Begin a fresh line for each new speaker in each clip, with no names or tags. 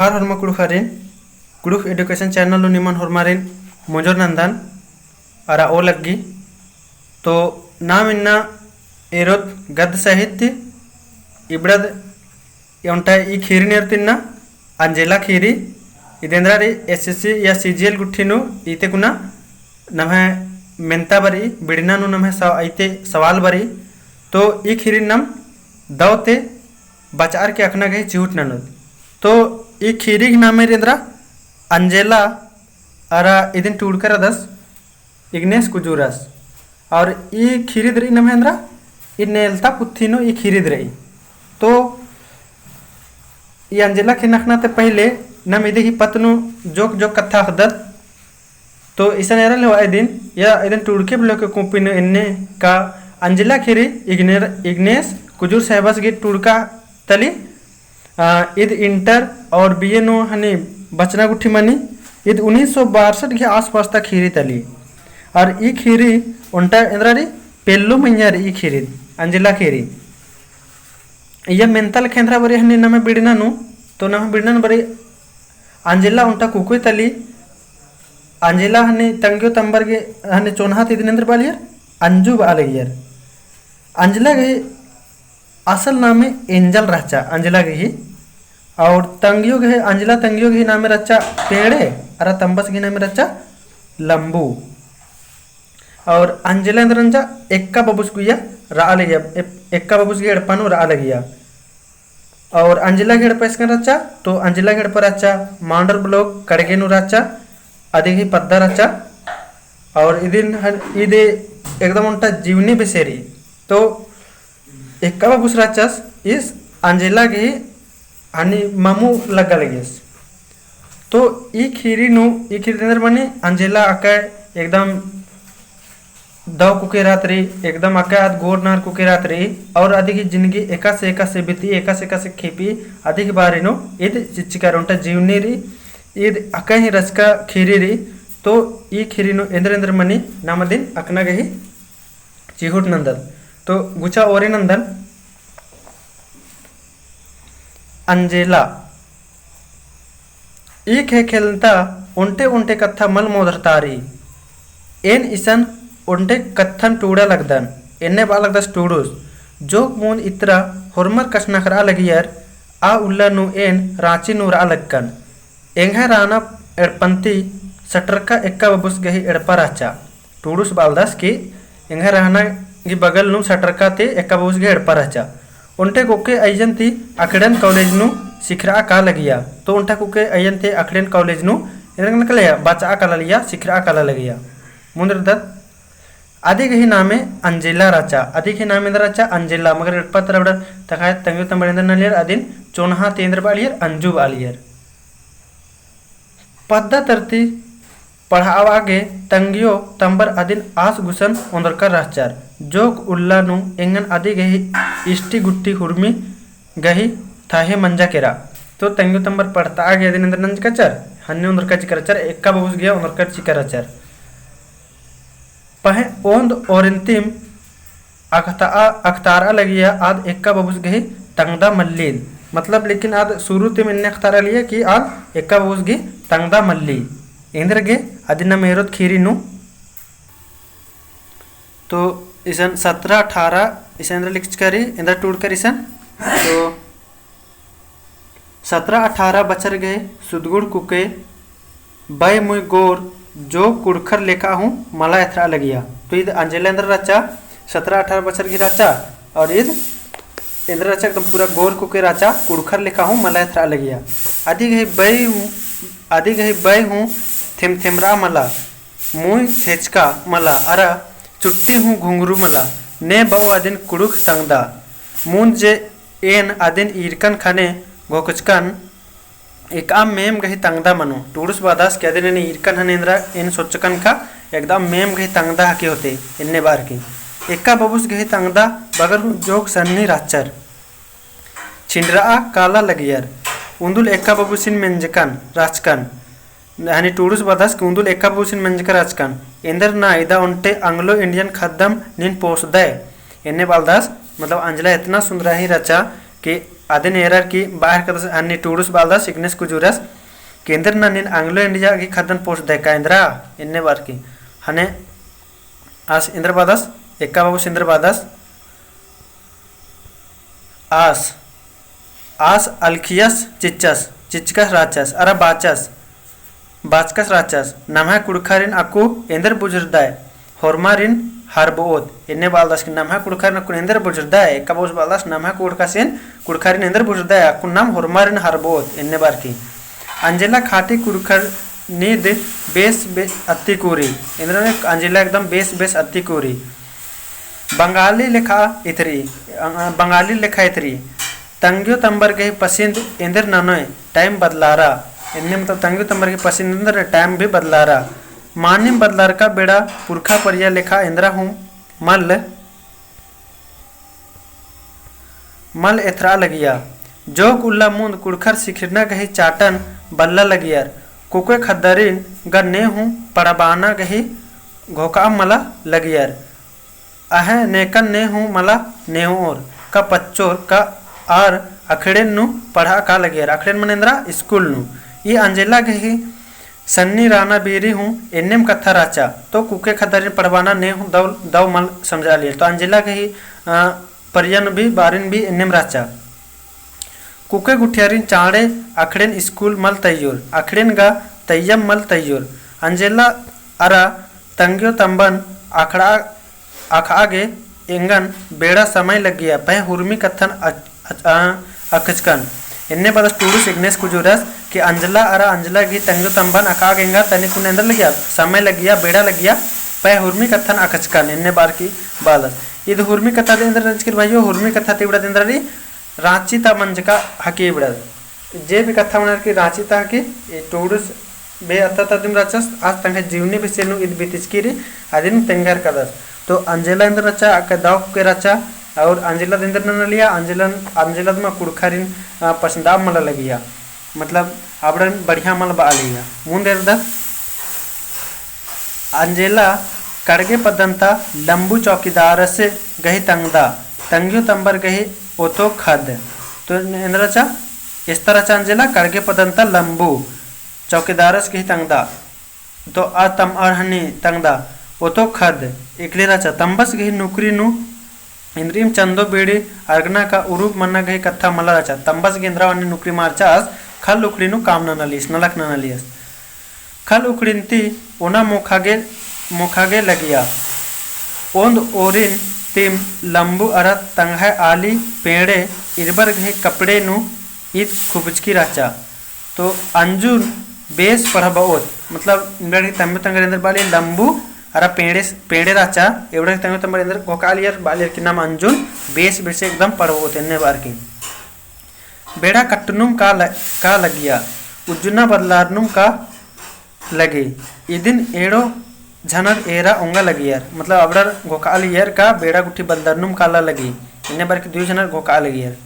Har horma kudufarin kuduf education channel niman hormarin mojor nandan ara o laggi तो नाम इन्ना एरोद गद साहित्य इबड़द योंटा ई खीरी नेर्तिन्ना अंजेला खीरी इदेंद्रारी एसएससी या सीजीएल गुट्ठीनु इते कुना नमः मेंता बरी बिड़नानु नमः आइते सवाल बरी तो ई खीरी नम दावते बचार के अखना गए चिहुट ननुद तो ई खीरी नाम रेंद्रा अंजेला अरा इदिन टूडकर दस इग्नेस कुजूरस और ई खीरी द्रई नमेंद्रा ई नेलता पुत्थीनो ई खीरी द्रई तो ई अंजेला खिनखना ते पहले नम इदे ही पतनु जोक जोक कथा हदत तो इसन एरा ले दिन या इदन टूडके ब्लॉक के कोपिन इन्ने का अंजेला खीरी इग्नेस कुजूर साहबस गे टूडका तली इद इंटर और बीए नो हनी बचना गुठी मनी इद 1962 के आसपास तक खीरी तली और ई खीरी उन्टा इंद्रारी पेल्लू मैयार ई खीरी अंजिला खीरी यह मेंतल केंद्रा बरी हनी नमे बिड़नानु तो नमे बिड़नानु बरी अंजिला उन्टा कुकुई तली अंजिला हनी तंगियो तंबर के हनी चोनहा तिदिनेंद्र बालियर अंजू बालगियर अंजिला गई असल नाम एंजल रचा अंजिला गई और तंगियो गए अंजिला तंगियो गई नाम रचा पेड़े अरा तंबस की नाम रचा लंबू और अंजिला इंद्रंजा एक्का बबुस्कुया रा लगिया एक्का बबुस्की एड़पानु रा लगिया और अंजिला गेड़ पैसकन रचा तो अंजिला गेड़ पर रचा मांडर ब्लॉक कड़गेनु रचा अधिक ही पद्दा रचा और इदिन इदे एकदम उनटा जीवनी बेसेरी तो एक्का बबुस रचास इस अंजिला की आणि मामू लगा लगियस तो ई खीरी अंदर बनी अंजिला आका एकदम दव कुके रात्रि एकदम आका आद गोर नार कुके रात्रि और अधिक जिंदगी एका से बीती एका से खेपी अधिक बारी नो इद चिचिकार उंटा जीवनी री इद आका ही रचका खीरी री तो ई खीरी नो इंद्र मनी नाम दिन अकना गही चिहुट नंदन तो गुचा ओरे नंदन अंजेला ई खे खेलता उन्टे उन्टे कथा मल मोदरतारी एन इसन उन्टे कथन टूड़ा लगदन एन्ने बालगदस टूडुस जोक मून इतरा होरमर कसनखरा लगियर आ उल्ला नु एन रांची नु रा लगकन एंगा राना एड़पंती सटरका एक्का बबुस गही एड़पा राचा टूडुस बालदास की एंगा राना की बगल नु सटरका ते एक्का बबुस गही एड़पा राचा उन्टे कोके अयंती अकड़न कॉलेज नु सिखरा का लगिया तो उन्टा कोके अयंते अकड़न कॉलेज नु इरंग नकलिया बचा का लिया सिखरा का लगिया मुंदर दत अधिक ही नामे अंजिला राचा अधिक ही नाम इंद्र राचा अंजिला मगर पत्र बड़ तखाय तंगियो तंबरेंद्र नलियर अदिन चोनहा तेंद्र बालियर अंजू बालियर पद्दा तरती पढ़ावागे तंगियो तंबर अदिन आस गुसन उंदरकर राचार जोक उल्ला नु एंगन अधिक ही इष्टि गुट्टी हुर्मी गही थाहे मंजा केरा तो तंगियो तंबर पढ़ता आगे अदिन इंद्र नंज कचर हन्ने उंदरकर चिकरचर एक्का बबुस गया उंदरकर चिकरचर पहे ओंद औरंतिम अख्तारा लगिया आद एक्का बबुस गही तंगदा मल्ली मतलब लेकिन आद शुरू तिम इन्ने अख्तारा लिया कि आद एक्का बबुस गही तंगदा मल्ली इंद्र गे अदिन मेरोद खीरी नु तो इसन 17-18 इसन इंद्र लिख करी इंद्र टूट कर इसन तो 17-18 बचर गए सुदगुड़ कुके बय मुई गोर जो कुड़खर लेखा हूँ मला एथरा लगिया तो इध अंजलेंद्र रचा 17-18 बचर की रचा और इध इंद्र रचा एकदम पूरा गोर कुके रचा कुड़खर लेखा हूँ मला एथरा लगिया आदि गई बय हूँ थिमरा मला मुई थेचका मला अरा चुट्टी हूँ घुंगरू मला ने बहु अदिन कुड़ुख तंगदा मुन जे एन अदिन ईरकन खाने गोकुचकन एक आम मेम गही तंगदा मनो टूडुस बादास के अदिन ईरकन हनेंद्रा इन सोचकन का एकदम मेम गही तंगदा हके होते इन्ने बार की एक्का बबुस गही तंगदा बगर हूँ जोग सन्नी राचर छिंडरा काला लगियर उंदुल एक्का बबुसिन मेंजकन राचकन हनी टूडुस बादास के उंदुल एक्का बबुसिन मेंजकर राचकन इंदर ना इदा उन्टे आंग्लो इंडियन खद्दम निन पोस दे इन्ने बालदास मतलब अंजला इतना सुंदर ही रचा कि adin erar ki bahar kadas anni turus baldas ignes kujuras केंद्र ननिन आंग्लो इंडिया की खदन पोस्ट देखा इंद्रा इन्ने बार की हने आस इंद्र बादस एक्का बाबू इंद्र बादस आस आस अलखियस चिच्चस चिचकस राचस अरा बाचस बाचकस राचस नमः कुड़खारिन अकु इंद्र बुजुर्दाय होरमारिन हरबोद इन्ने बालदास की नमः कुड़खारिन अकु इंद्र बुजुर्दाय एक्का बाबू बालदास नमः कुड़खासिन कुड़खारिन इंद्र बुजुर्दाय अकु नाम होरमारिन हरबोद इन्ने बार की अंजेला खाटी कुड़खर नींद बेस अति कोरी इंद्र ने अंजेला एकदम बेस अति कोरी बंगाली लिखा इतरी तंग्यो तंबर के पसंद इंद्र ननोय टाइम बदलारा इनने मतलब तंग्यो तंबर के पसंद इंद्र टाइम भी बदलारा मानिम बदलार का बेड़ा पुरखा परिया लिखा इंद्रा हूँ मल एथरा लगिया जोक उल्ला मुंद कुड़खर सिखरना गही चाटन बल्ला लगियर कुके खद्दरीन गन्ने हूँ पड़बाना गही घोका मला लगियर अह नेकन ने हूँ मला नेहोर का पच्चोर का आर अखड़ेन नु पढ़ा का लगियर अखड़ेन मनेंद्रा स्कूल नु ये अंजेला गही सन्नी राना बीरी हूँ एन्नेम कथा राचा तो कुके खद्दरीन पड़बाना ने हूँ दव मल समझा लिया तो अंजेला गही परियन भी बारिन भी एन्नेम राचा कुके गुठियारिन चाड़े अखड़ेन स्कूल मल तैयोर अखड़ेन गा तैयम मल तैयोर अंजेला अरा तंग्यो तंबन अखड़ा अखागे एंगन बेड़ा समय लग गया पह हुर्मी कथन अकचकन इन्ने बदस टूडू सिग्नेस कुजुरस कि अंजला अरा अंजला की तंग्यो तंबन अखागेंगा तनि कुन अंदर लग गया समय लग गया बेड़ा लग गया पह हुर्मी कथन अकचकन इन्ने बार की बालस इध हुर्मी कथा दे अंदर रंजकिर भाइयों हुर्मी कथा ते बड़ा अंदर रांची ता मंज का हकी बड़ा जे भी कथा मनार की रांची ता हकी टोडुस बे अत्ता तदिम रचस आज तंगे जीवनी बिसेनु इद बितिचकीरी आदिन तेंगर कदस तो अंजेला इंद्र रचा अक दाव के रचा और अंजेला इंद्र न लिया अंजेला में कुड़खारिन पसंदाब मला लगिया मतलब आबड़न बढ़िया मल बा लिया मुंदेर द अंजेला कड़गे पदंता लंबू चौकीदार से गही तंगदा तंगियो तंबर गही ओतो खद तो इंद्रचा इस तरह अंजेला कड़गे पदंता लंबू चौकीदारस की तंगदा तो आ तम और हनी तंगदा ओतो खद एकले रचा तंबस गही नुकरी नु इंद्रिम चंदो बेड़ी अर्गना का उरूप मन्ना गही कथा मला रचा तंबस गेंद्रा वनी नुकरी मारचास खल उकड़ी नु काम न नलिस नलक न नलिस खल उकड़िंती ओना मोखागे लगिया ओंद ओरिन तिम लंबू अरा तंगह आली पेड़े इरबर गहे कपड़े नु इत खुबचकी राचा तो अंजुन बेस पढ़बोत मतलब इंद्र तंबे तंगर अंदर बाली लंबू अरा पेड़े राचा एवढे तंगे तंबर अंदर गोकालियर बालियर की नाम अंजुन बेस बेसे एकदम पढ़बोत इन्ने बार की बेड़ा कट्टनुम का लगिया उज्जुना बदलारनुम का लगे इदिन एड़ो झनर एरा ओंगा लगी यार मतलब अबड़र घोकाल यार का बेड़ा गुठी बंदरनुम काला लगी इन्ने बार की दुई झनर घोकाल लगी यार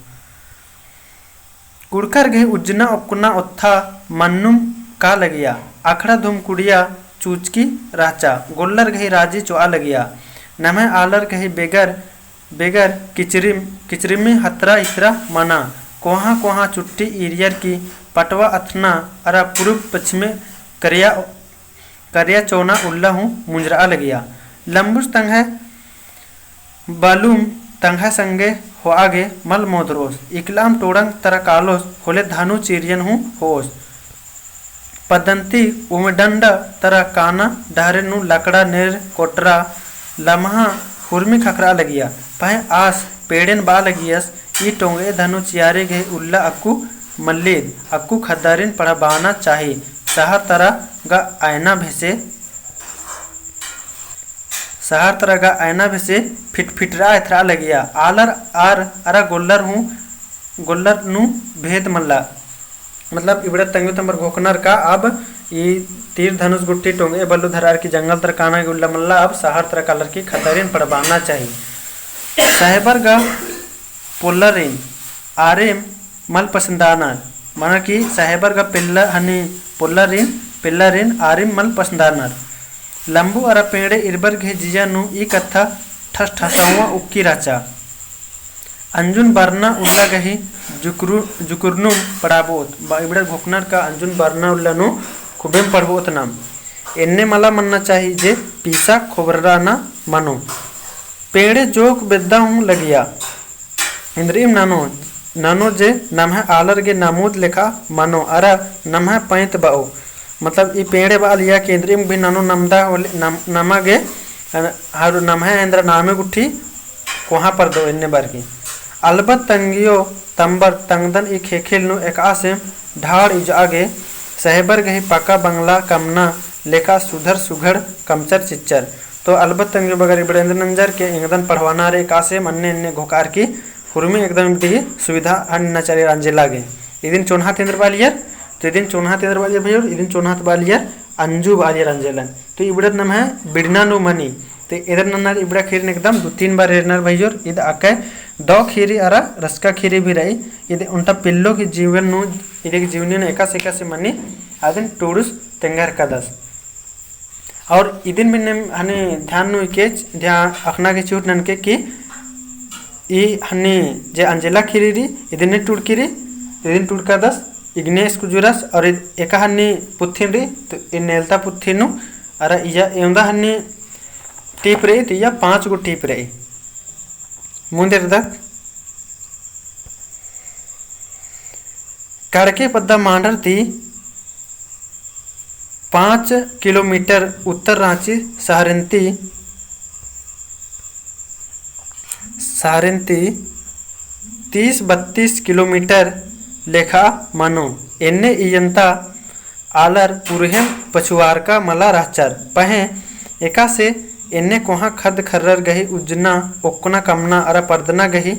कुड़कर गए उज्जना उपकुना उत्था मन्नुम का लगिया आखड़ा धुम कुड़िया चूचकी राचा गोल्लर गही राजी चोआ लगिया नमे आलर गही बेगर किचरिमी हतरा इतरा मना कोहा चुट्टी इरियर की पटवा अथना अरा पूर्व पश्चिमे करिया चौना उल्ला हूँ मुंजरा लगिया लंबुस तंग बालूम तंग संगे हो आगे मल मोदरोस इकलाम टोड़ंग तरा कालोस होले धानु चिरियन हूँ होस पदंती उमडंड तरा काना डहरे नु लकड़ा नेर कोटरा लम्हा हुर्मी खखरा लगिया पहे आस पेड़ेन बा लगियस ई टोंगे धनु चियारे गए उल्ला अक्कू मल्लीद अक्कू खद्दारिन पढ़ा बहाना चाहिए सहर तरह गा आयना भेसे फिटरा एथरा लगिया आलर आर अरा गोल्लर हूँ गोल्लर नु भेद मल्ला मतलब इबड़ा तंगो तंबर घोकनर का अब ये तीर धनुष गुट्टी टोंगे बल्लू धरार की जंगल तर काना गुल्ला मल्ला अब सहर तरह कलर की खतरीन पड़बाना चाहिए साहेबर गा पुल्लरिन आरेम मल पसंदाना माना कि साहेबर गा पिल्ला हनी पिल्लरिन आरिम मल पसंदानर लंबू अरा पेड़े इरबर घे जिया नु ई कथा ठस ठसवा उक्की राचा अंजुन बरना उल्ला गही जुकुरनु पड़ाबोत इबड़ घोकनर का अंजुन बरना उल्लानु खुबेम पढ़बोत नाम एन्ने मला मनना चाहिए जे पीसा खोबरा ना मनो पेड़े जोक बेद्दा हूँ लगिया इंद्रिम नानो नानो जे नमः आलर गे नामूद लेखा मनो अरा नमः पैंत बाओ मतलब ये पेड़े बा लिया केंद्रीय भी नानो नमदा नमगे हारू नमः इंद्र नामे गुठी वहाँ पर दो इन्ने बार की अलबत तंगियो तंबर तंगदन ई खेखेल नु एकासे ढाड़ इज आगे सहबर गही पका बंगला कमना लेखा सुधर सुघड़ कमचर चिच्चर तो अलबत तंगियो बगर इबड़ेंद्र नंजर के इंगदन पढ़वाना रे कासे अन्य अन्य घोकार की हुरमी एकदम दी सुविधा अन्य नचरे रांजे लागे इदिन चोन्हा तेंद्र बालियर तो इदिन चोन्हा तेंद्र बालियर भैया इदिन चोन्हा बालियर अंजू बालियर अंजेलन तो इबड़त नाम है बिड़ना नु मनी तो इधर नन्नार इबड़ा खीर एकदम 2-3 बार रेनर भैया इध आके दो खीरी अरा रसका खीरी भी रही इधे उनटा पिल्लो की जीवन नु इधे की जीवनी ने एका से मनी आदिन टूडुस तेंगर का दस और इदिन भी हने ध्यान नु के ध्यान अखना के चूट ननके की ई हने जे अंजेला खीरी री इदिन ने टूट खीरी इदिन टूट का दस इग्नेस कुजुरस और एका हनी पुत्थिन री तो इन नेलता पुत्थिनु अरा इया एंदा हनी टीप रही तो या 5 गो टीप रही मुंदे तक कड़के पद्दा मांडर थी 5 किलोमीटर उत्तर रांची सारंती 30-32 किलोमीटर लेखा मानो एन्ने इयंता आलर पुरहेम पछुआर का मला राचर पहे एका से एन्ने कोहा खद खर्रर गही उजना ओक्ना कमना अरा पर्दना गही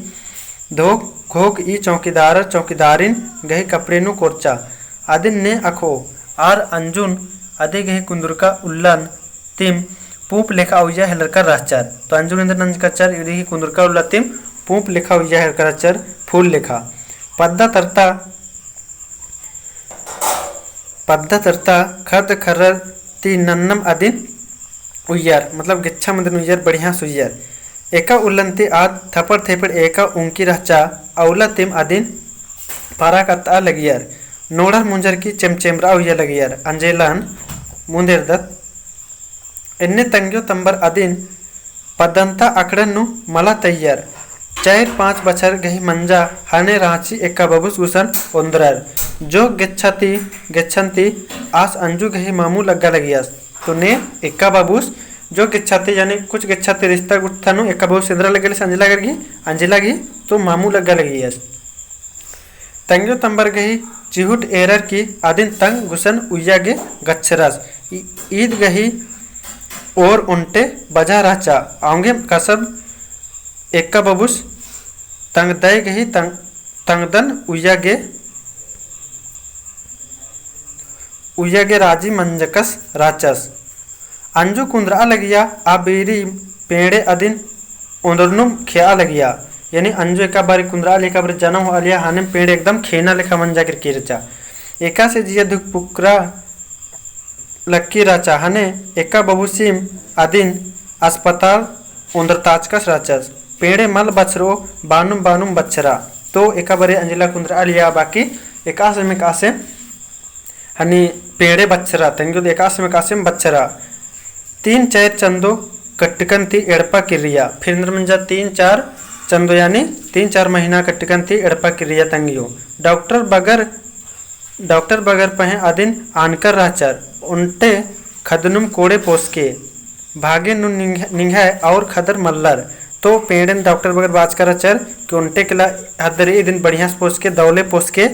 धोक घोक ई चौकीदारिन गही कपड़ेनु कोर्चा आदिन ने अखो आर अंजुन आदि गही कुंदुरका उल्लन तिम पूप लेखा उया हेलरकर राचर तो अंजुन इंद्र नंज कचर इदी कुंदुरका उल्ला तिम पूप लेखा उया हेलरकर राचर फूल लेखा पद्दा तरता खद खर्रर ती नन्नम आदिन उय्यर मतलब गिच्छा मंदिर उय्यर बढ़िया सुय्यर एका उल्लंती आद थपड़ थेपड़ एका उनकी रहचा औला तिम आदिन पारा कत्ता लगियर नोड़र मुंजर की चमचेमरा उय्यर लगियर अंजेलन मुंदेर दत्त इन्ने तंग्यो तंबर आदिन पदंता अकड़नु मला तैयार 4-5 बछर गही मंजा हाने रांची एका बबुस गुसन ओंदरर जो गेच्छंती आस अंजू गही मामू लग्गा लगियास तो ने एका बाबूस जो गिच्छाते यानी कुछ गिच्छाते रिश्ता गुत्थानु एका बाबूस इंद्रा लगेले अंजिला गी तो मामू लग्गा लगी यस तंग्यो तंबर गही चिहुट एरर की आदिन तंग गुसन उया गे गच्छरस ईद गही और उन्टे बजा राचा आंगे कसब एका बाबूस तंग दय गही तंगदन उया गे राजी मंजकस राचस अंजू कुंद्रा लगिया आ बेरी पेड़े अदिन उंदरनुम खेआ लगिया यानी अंजू एका बारी कुंद्रा लेका बारी जन्म हो लिया हाने पेड़ एकदम खेना लेखा मंजा कर रचा एका से जिया दुख पुकरा लक्की राचा हाने एका बबुसिम अदिन अस्पताल उंदर ताचकस राचस पेड़े मल बछरो बानुम बच्छरा तो एका बारी अंजिला कुंद्रा लिया बाकी एका से हनी पेड़े बच्छरा तंगो एकाश में कासिम बच्छरा 3-4 चंदो कट्टकन थी एड़पा किरिया फिर मंजा 3-4 चंदो यानी 3-4 महीना कट्टकन थी एड़पा किरिया तंगियो डॉक्टर बगर पहे आदिन आनकर राचर उनटे खदनुम कोड़े पोसके भागे नु निंघाय और खदर मल्लर तो पेड़न डॉक्टर बगर बाज कर चर कि उनटे किला हदरे दिन बढ़िया पोस के दौले पोस के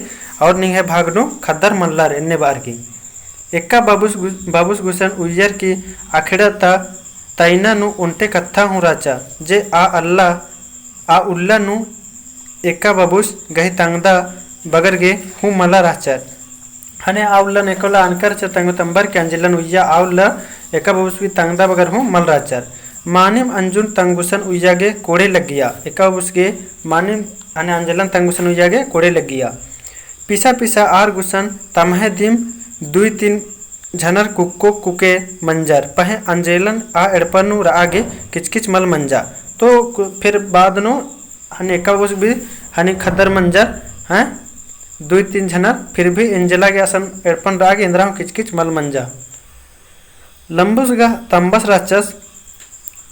और निंघे भागनु खदर मल्लर इन्ने बार की एका बाबूस गुसन उय्यर की आखिड़ता तैना नु उनटे कत्था हूँ राचा जे आ उल्ला नु एका बाबूस गही तंगदा बगर गे हूँ मला राचर हने आ उल्ला नेकोला अनकर च तंग तंबर के अंजिलन उय्या आ उल्ला एका बाबूस भी तंगदा बगर हूँ मल राचर मानिम अंजुन तंगुसन उय्या गे कोड़े लग गया एका बाबूस गे मानिम हने अंजलन तंगुसन उय्या गे कोड़े लग गया पिसा आर गुसन तमहे दिम 2-3 झनर कुक्को कुके मंजर पहे अंजेलन आ एड़पनु रागे किचकिच मल मंजा तो फिर बाद नो हने एका बाबूस भी हने खदर मंजर हैं 2-3 झनर फिर भी एंजेला के असन एड़पन राग इंद्रा किचकिच मल मंजा लंबुस गा तंबस राचस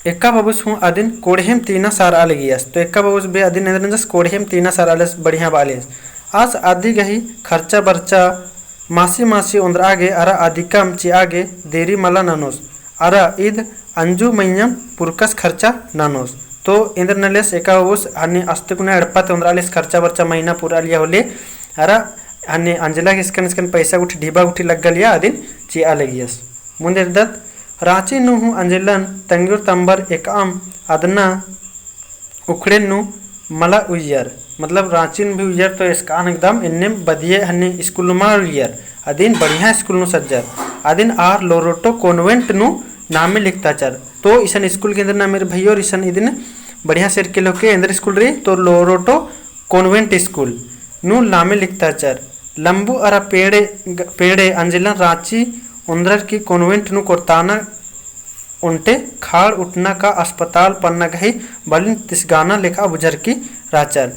एका बाबूस हूँ अदिन कोढ़ेम तीना सार आले गियास तो एका बाबूस बे अदिन इंद्रंजस कोढ़ेम तीना सार आलेस बढ़िया बालेस आज आदि गही खर्चा बर्चा मासी मासी उंद्र आगे अरा आदिकम ची आगे देरी मला ननोस अरा ईद अंजू मैयम पुरकस खर्चा ननोस तो इंद्र नलेस एका बाबूस हने अस्तिकुना एड़पाते उंद्र आलेस खर्चा बर्चा महीना पूरा लिया होले अरा हने अंजला किसकन इसकन पैसा गुठी ढीबा गुठी लग गलिया अदिन ची आले गियास मुंदे दत रांची नु हूँ अंजलन तंगुर तंबर एकाम अदना उखड़े नु मला उयर मतलब रांची भी उयर तो इसका एकदम इन्ने बदिये हन्ने स्कूल में उयर अदिन बढ़िया स्कूल नु सज्जर अदिन आर लोरोटो कॉन्वेंट नु नामे लिखता चर तो इसन स्कूल के अंदर ना मेरे भैया और इसन इदिन बढ़िया सेर के लोग के अंदर स्कूल रही तो लोरोटो कॉन्वेंट स्कूल नु नामे लिखता चर लंबू अरा पेड़े पेड़े अंजलन रांची उंद्रर की कॉन्वेंट नु कोरताना उनटे खाड़ उठना का अस्पताल पन्ना गही बलिन तिसगाना लेखा बुझर की राचर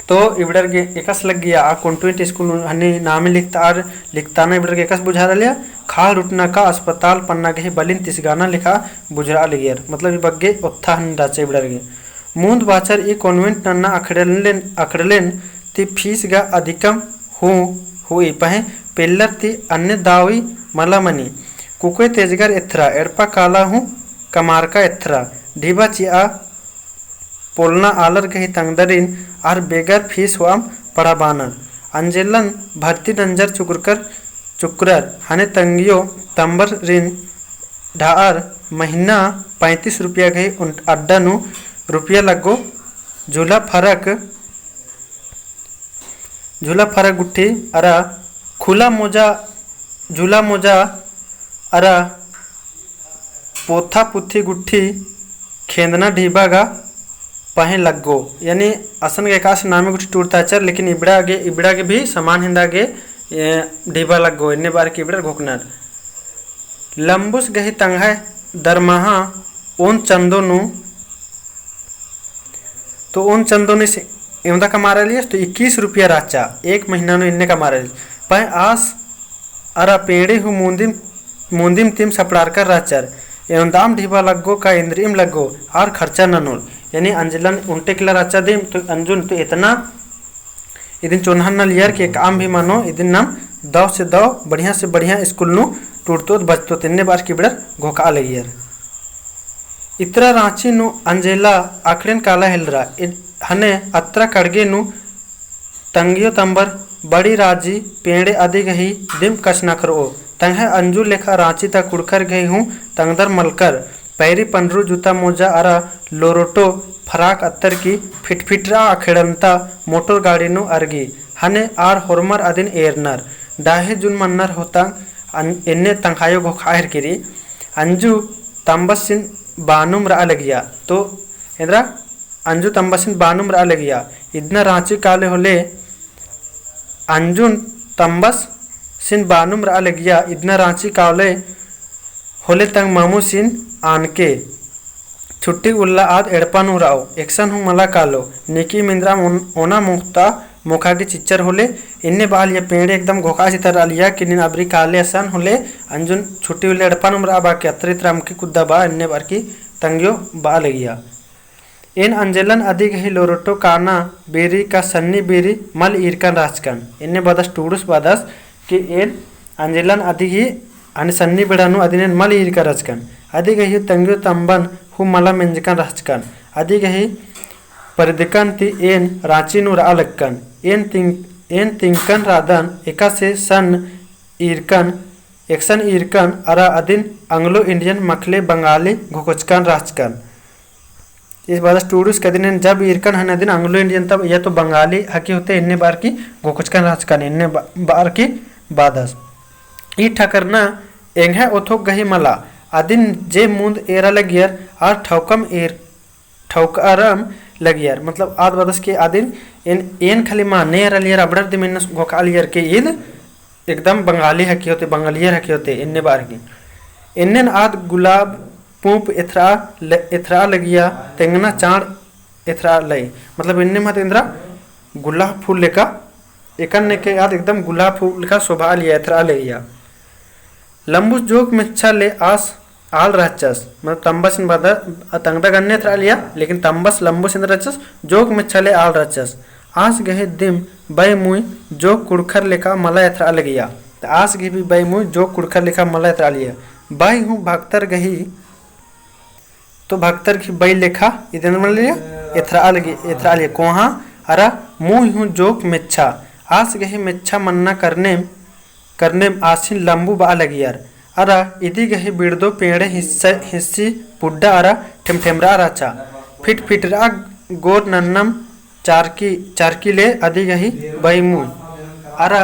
तो इबडर के एकस लग गया आ कॉन्वेंट स्कूल हने नामे लिखता आर लिखताना इबडर के एकस बुझा लिया खाड़ उठना का अस्पताल पन्ना गही बलिन तिसगाना लेखा बुझरा लियर मतलब बग्गे उत्था हन राचे इबडर के मूंद बाचर ई कॉन्वेंट नन्ना अखड़लेन ती फीस गा अधिकम हुई पहे पेल्लर ती अन्य दावी मलामनी कुके तेजगर एथरा एड़पा काला हूँ कमार का एथरा ढीबा चिया पोलना आलर गही तंगदरिन आर बेगर फीस हुआम पड़ा बानर अंजेलन भर्ती नंजर चुकरर हने तंगियो तंबर रिन ढार महीना 35 रुपया गही अड्डा नु रुपया लगो झूला फरक गुट्ठी अरा खुला मोजा झूला मोजा अरा पोथा पुथी गुट्ठी खेंदना ढीबा गा पहे लगो यानी असन के काश नामे गुट्ठी टूटता चर लेकिन इबड़ा के भी समान हिंदा के ढीबा लगो इन्ने बार की इबड़ा घोकनर लंबुस गही तंगा दरमाहा ओन चंदोनु तो ओन चंदोनु से इमदा कमा रही तो 21 रुपया राचा एक महीना नु इन्ने कमा रही पहे आस अरा पेड़े हूँ मुंदिम तिम सपड़ार कर राचर एवं दाम ढीबा लगो का इंद्रियम लगो और खर्चा ननोल यानी अंजलन उल्टे किला राचा दिम तो अंजुन तो इतना इदिन चोनहन न लियर के काम भी मानो इदिन नाम दव से दव बढ़िया से बढ़िया स्कूल नु टूटतो बचतो तिन्ने बार की बड़र घोका लगियर इतरा रांची नु अंजेला आखड़ेन काला हिलरा हने अत्रा कड़गे नु तंगियो तंबर बड़ी राजी पेड़े आदि गही दिम कस न करो तंग अंजू लेखा रांची तक कुड़कर गई हूँ तंगदर मलकर पैरी पंडरू जूता मोजा अरा लोरोटो फराक अत्तर की फिटफिटरा अखेड़नता मोटर गाड़ी नु अर्गी हने आर होरमर अदिन एरनर डाहे जुन मन्नर होता इन्ने तंखायो घोखायर किरी अंजू तंबसिन बानुम रा लगिया तो इंद्रा अंजू तंबसिन बानुम रा लगिया इतना रांची काले होले अंजुन तंबस सिन बानुम रा लगिया इतना रांची काले होले तंग मामू सिन आनके छुट्टी उल्ला आद एड़पानु राव एक्शन हूँ मला कालो निकी मिंद्रा ओना मुक्ता मुखा की चिच्चर होले इन्ने बाल ये पेड़ एकदम घोका सी तरह लिया कि निन अबरी काले असन होले अंजुन छुट्टी उल्ले एड़पानु रा बाकी अतरित राम की कुद्दा बा इन्ने बार की तंगियो बा लगिया इन अंजलन अधिक ही लोरोटो काना बेरी का सन्नी बेरी मल ईरकन राजकन इन्ने बदस टूडुस बदस कि इन अंजलन अधिक ही अनि सन्नी बेड़ानु अदिन मल ईरका राजकन अधिक ही तंगियो तंबन हु मला मेंजकन राजकन अधिक ही परिदिकन ती एन रांची नु रा लक्कन एन तिंकन राधन एका से सन ईरकन एक्सन ईरकन अरा अदिन अंग्लो इंडियन मखले बंगाली घोकोचकन राजकन इस बार टूरिस्ट के दिन जब इरकन हन दिन अंग्लो इंडियन तब या तो बंगाली हकी होते इन्ने बार की गोकुचकन राजकन इन्ने बार की बादस ई ठकरना एंगे ओथोक गही मला अदिन जे मुंद एरा लगियर और ठौकम एर ठौकरम लगियर मतलब आद बदस के अदिन एन खाली मा ने एरा लियर अबडर दिमिन गोका लियर के ईद एकदम बंगाली हकी होते बंगालियर हकी होते इन्ने बार की इन्ने आद गुलाब पूप इथरा लगिया तेंगना चाण एथरा लय मतलब इन्ने मत इंद्रा गुलाब फूल लेका एकन के याद एकदम गुलाब फूल का शोभा लिया एथरा लैया लंबुस जोक मिच्छा ले आस आल रचस मतलब तंबस इन बदा तंगदा गन्ने थरा लिया लेकिन तंबस लंबुस इन रचस जोक मिच्छा ले आल रचस आस गहे दिम बय मुई जो कुड़खर लेखा मला एथरा लगिया तो आस गे भी बय मुई जो कुड़खर लेखा मला एथरा लिया बाई हूँ भक्तर गही तो भक्तर की बई लेखा इधर मन लिया एथरा लिया कोहा अरा मुँह हूँ जोक मिच्छा आस गही मिच्छा मन्ना करने आसिन लंबू बा लगियार अरा इदी गही बिड़दो पेड़े हिस्सी पुड्डा अरा ठेमठेमरा राचा फिट फिटरा गोर नन्नम चारकी ले अदी गही बई मुई अरा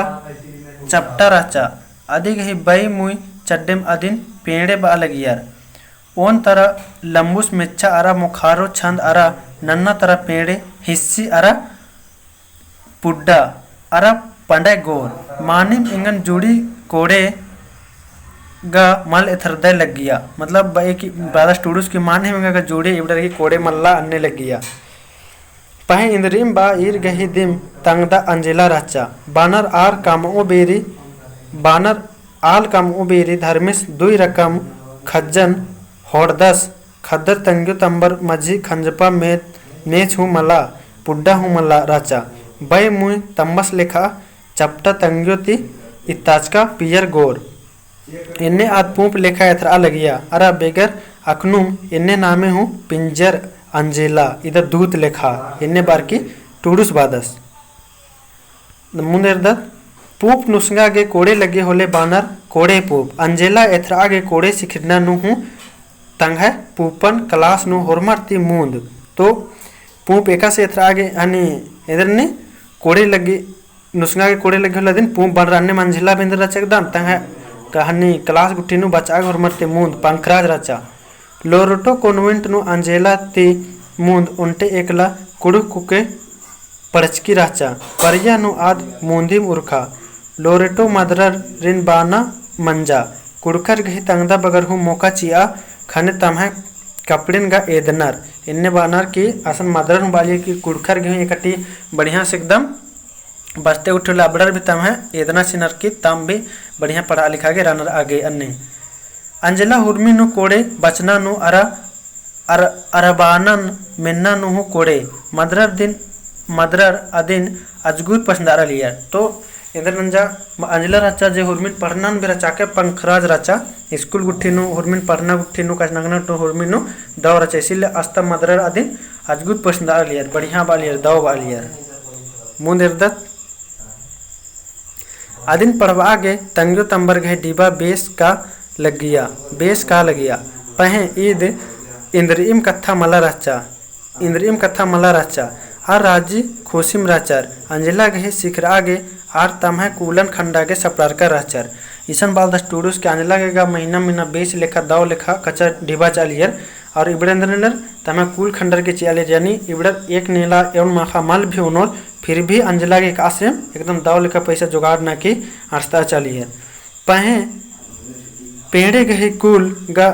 चपटा राचा अदी गही बई मुई चड्डेम अदिन पेड़े बा लगियार ओन तरह लंबुस मिच्छा अरा मुखारो छंद अरा नन्ना तरह पेड़े हिस्सी अरा पुड्डा अरा पंडे गोर मानिम इंगन जुड़ी कोड़े गा मल एथरदे लग गया मतलब की बादा स्टूडूस की माने में गा जुड़ी इबडर की कोड़े मल्ला अन्ने लग गया पहे इंद्रिम बा ईर गही दिम तंगदा अंजिला राचा बानर आल कामो बेरी धर्मिस दुई रकम खज्जन होड़दस खद्दर तंग्यो तंबर मझी खंजपा मेच हूँ मला पुड्डा हूँ मला राचा बय मुई तंबस लेखा चपटा तंग्यो ती इत्ताचका पियर गोर इन्ने आद पूप लेखा एथरा लगिया अरा बेगर अखनुम इन्ने नामे हूँ पिंजर अंजेला इधर दूत लेखा इन्ने बार की टूडुस बादस मुंदेर पूप नुसंगा गे कोड़े लगे होले बानर कोड़े पूप अंजेला एथरा गे कोड़े सिखिरना नु हूँ तंग है पूपन क्लास नु होरमरती मूंद तो पूप एका से एथरा आगे अनि इधर ने कोड़े लगे नुसंगा के कोड़े लगे होला दिन पूप बन रान्ने मंझिला बिंदर रचा एकदम तंग है कहानी क्लास गुट्टी नु बचा होरमरती मूंद पंखराज रचा लोरटो कॉन्वेंट नु अंजेला ती मूंद उन्टे एकला कुड़ु कुके पड़चकी राचा परिया नु आद मूंदी उर्खा लोरेटो मदरर रिन बाना मंजा कुड़कर गही तंगदा बगर हूँ मोका चिया खाने तमह कपड़िन गा एदनर इन्ने बानर की असन मदरन बाली की कुड़कर गही एकटी बढ़िया से एकदम बचते उठे लाबड़र भी तमह एदना सिनर की तम भी बढ़िया पढ़ा लिखा के रनर आगे अन्ने अंजला हुर्मी नु कोड़े बचना नु अरबानन मिन्ना नु हूँ कोड़े मदरर अदिन अजगुर पसंदारा लिया तो इधर नंजा अंजला राचा जे हुरमिन पढ़ना भी रचा के पंखराज राचा स्कूल गुट्ठी नु हुरमिन पढ़ना गुट्ठी नु कशनगना तो हुरमिन नु दव रचा इसीलिए अस्ता मदरर अदिन अजगुत पसंदारा लिया बढ़िया बालियर दव बालियर मुंदेर दत अदिन पढ़वा गे तंग्यो तंबर गए डिबा बेस का लगिया पहे ईद इंद्रिम कथा मला राचा आर राजी खुशिम राचर अंजला गहे सिखरा आगे आर तमह कूलन खंडा के सपलार का राचर ईसन बाल दस टूडूस के अंजला के गा महीना बेस लेखा दाव लेखा कच्चा डिबा चालियर और इबड़ेंद्र तमह कूल खंडर के चियालियर यानी इबड़र एक नीला एवं माखा मल भी उनोर फिर भी अंजला के कासे एकदम दाव लेखा पैसा जुगाड़ ना की आस्था चालियर पहे पेड़े गहे कूल गा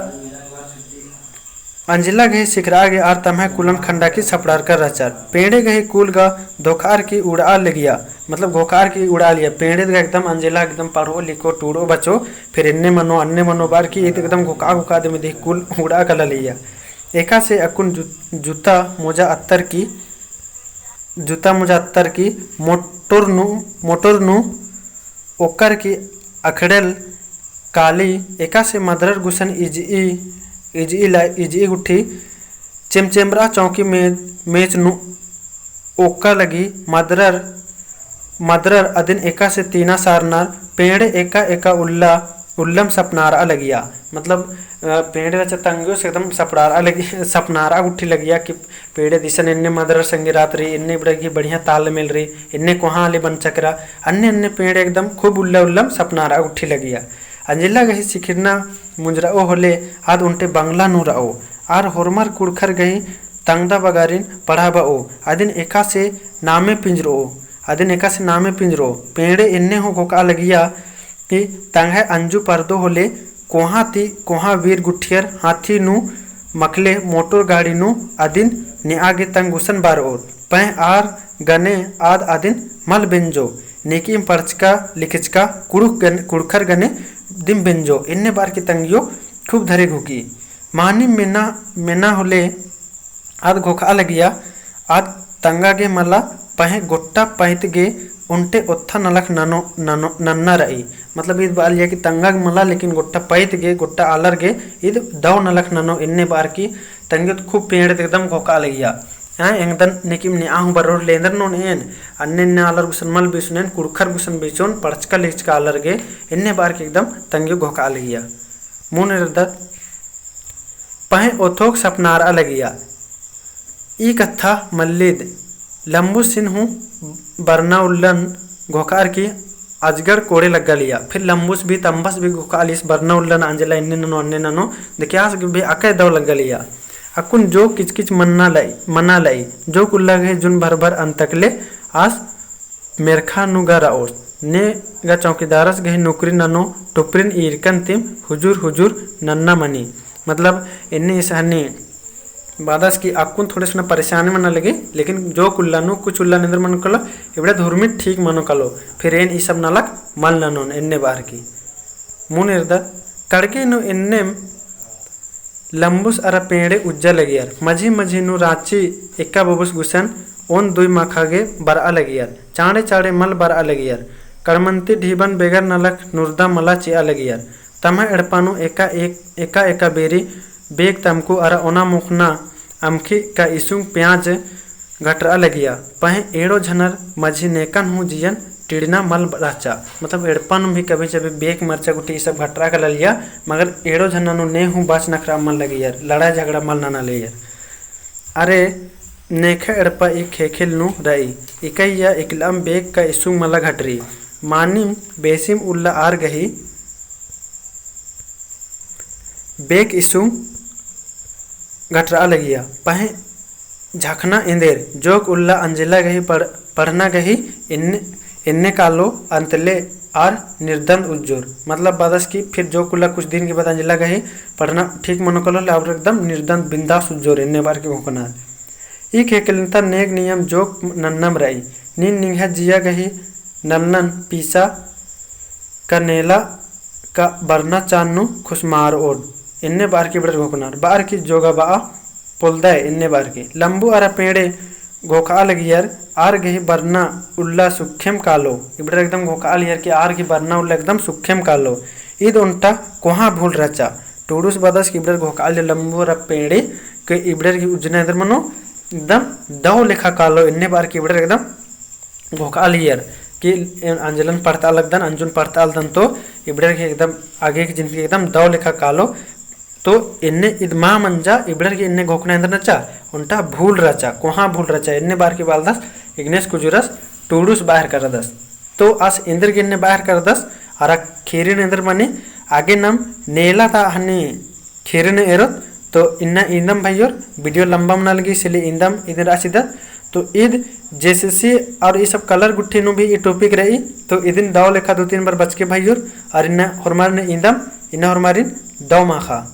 अंजिला गहे सिखरा गे आर तमह कुलन खंडा की सपड़ार कर रचार पेड़े गहे कुल गा धोखार की उड़ा लगिया मतलब घोखार की उड़ा लिया पेड़े गा एकदम अंजिला एकदम पढ़ो लिखो टूड़ो बचो फिर इन्ने मनो बार की एकदम घोका दे में देख कुल उड़ा कला लिया एका से अकुन जूता मोजा अत्तर की मोटर नु ओकर की अखड़ल काली एका से मदरर गुसन इजी गुट्ठी चेमचेमरा चौकी मेच नु ओका लगी मदरर अदिन एका से तीना सारनार पेड़े एका उल्लम सपनारा लगिया मतलब पेड़े रचा तंगियो से एकदम सपनारा गुट्ठी लगिया कि पेड़े दिशन इन्ने मदरर संगे रात रही इन्ने बड़ी बढ़िया ताल मिल रही इन्ने कोहा आले बन चकरा अन्य पेड़े एकदम खूब उल्लम सपनारा गुट्ठी लगिया अंजिला गही सिखिरना मुंजरा ओ होले आद उनटे बंगला नु रओ आर होरमर कुड़खर गही तंगदा बगारिन पढ़ाबा ओ आदिन एका से नामे पिंजरो पेड़े इन्ने हो गोका लगिया कि तंगे अंजू पर्दो होले कोहा वीर गुठियर हाथी नु मकले मोटर गाड़ी नु आदिन ने आगे तंगुसन बार और पह आर गने आद आदिन मल बेंजो नेकी पर्चका लिखिचका कुड़खर गने दिम बेंजो इन्ने बार की तंगियो खूब धरे घुकी मानी मेना होले आद घोखा लगिया आद तंगा गे मला पह गोट्टा पहित गे उन्टे ओत्था नलख नानो नानो नन्ना रही मतलब इस बार लिया कि तंगा मला लेकिन गोट्टा पैत गे गोट्टा आलर गे इद दव नलख नानो इन्ने बार की तंगियत खूब पेड़ एकदम घोका लगिया एकदम नेकिम ने आहु बरोर लेंदर नोन एन अन्ने ने आलर गुसन मल बिसुनेन कुड़खर गुसन बिचोन पड़चका लिचका आलर गे इन्ने बार की एकदम तंगियो घोका लगिया मुन रदत पहे ओथोक सपनार अलगिया ई कथा मल्लिद लंबू सिन्हू बरना उल्लन घोकार की अजगर कोड़े लग लिया फिर लंबूस भी तंबस भी घोकालिस बरना उल्लन अंजला इन्ने ननो अन्ने ननो देखियास भी अके दव लग लिया अकुन जो किचकिच मना लाई जो कुल्ला गए जुन भर भर अंतकले आस मेरखा नुगा राओस ने गा चौकीदारस गए नौकरी ननो टुपरिन ईरकन तिम हुजूर हुजूर नन्ना मनी मतलब इन्ने इस हन्नी बादस की अकुन थोड़े सुना परेशानी मन लगे लेकिन जो कुल्लानु कुछ उल्ला निंदर मन कलो इबड़े धुरमित ठीक मनो कलो फिर एन ई सब नलक मल ननोन इन्ने बार की मुन इर्दा कड़के नु इन्ने लंबुस अरा पेड़े उज्जा लगियार मझी मझी नु रांची एक्का बबुस गुसन ओन दुई माखागे बरआ लगियार चाड़े चाड़े मल बरआ लगियार कड़मंती ढीबन बेगर नलक नुरदा मला चिया लगियार तमा एड़पानु एका बेरी बेग तमकु अरा ओना मुखना अमखी का इसुंग प्याज घटरा लगिया पहे एड़ो झनर मझी नेकन हूँ जियन टिड़ना मल राचा मतलब एड़पन भी कभी जब बेग मरचा गुटी सब घटरा का लिया मगर एड़ो झननु ने हूँ बाच नखरा मल लगी यार लड़ाई झगड़ा मल नाना ले यार अरे नेखे एड़पा एक खेखिल नु रही इकैया इकलम बेग का इसुंग मला घटरी मानिम बेसिम उल्ला आर गही बेग इसुंग घटरा लगिया पहे झखना इंदेर जोक उल्ला अंजिला गही पढ़ना गही इन्ने कालो अंतले आर निर्दंड उज्जोर मतलब बादस की फिर जो कुल्ला कुछ दिन के बाद अंजिला गही पढ़ना ठीक मनो कलो और एकदम निर्दंड बिंदास उज्जोर इन्ने बार के घोकना ई खेकलिनता नेक नियम जोक नन्नम रही नीन निंघा जिया गही नन्नन पीसा का नेला का बरना चान्नु खुशमार ओड इन्ने बार की बड़े घोकनार बार की जोगा बा पुलदाय इन्ने बार की लंबू आरा पेड़े घोका लगियर आर गही बरना उल्ला सुखेम कालो इबड़े एकदम घोका लियर की आर की बरना उल्ला एकदम सुखेम कालो ईद उन्टा कोहा भूल रचा टूडूस बदस की इबड़े घोका ले लंबू आरा पेड़े के इबड़े की उजने इधर मनो एकदम दव लेखा कालो इन्ने बार की इबड़े एकदम घोका लियर कि अंजलन पड़ताल लगदन अंजुन पड़ताल दन तो इबड़े की एकदम आगे की जिंदगी एकदम दव लेखा कालो तो इन्ने इदमा मंजा इबड़र की इन्ने घोकना इंदर नचा उन्टा भूल रचा कोहा भूल रचा इन्ने बार की बालदस इग्नेस कुजुरस टूडूस बाहर कर दस तो आस इंदर के इन्ने बाहर कर दस अरा खेरिन इंदर मने आगे नम नेला था हने खेरिन एरत तो इन्ना इंदम भाइयोर वीडियो लंबा मना लगी इसलिए इंदम इधर आसिदा तो ईद जैसे और ये सब कलर गुट्ठी नु भी ये टॉपिक रही तो इदिन दाव लेखा 2-3 बार बच के भाइयोर और इन्ना हरमार ने इंदम इन्ना हरमारिन दाव माखा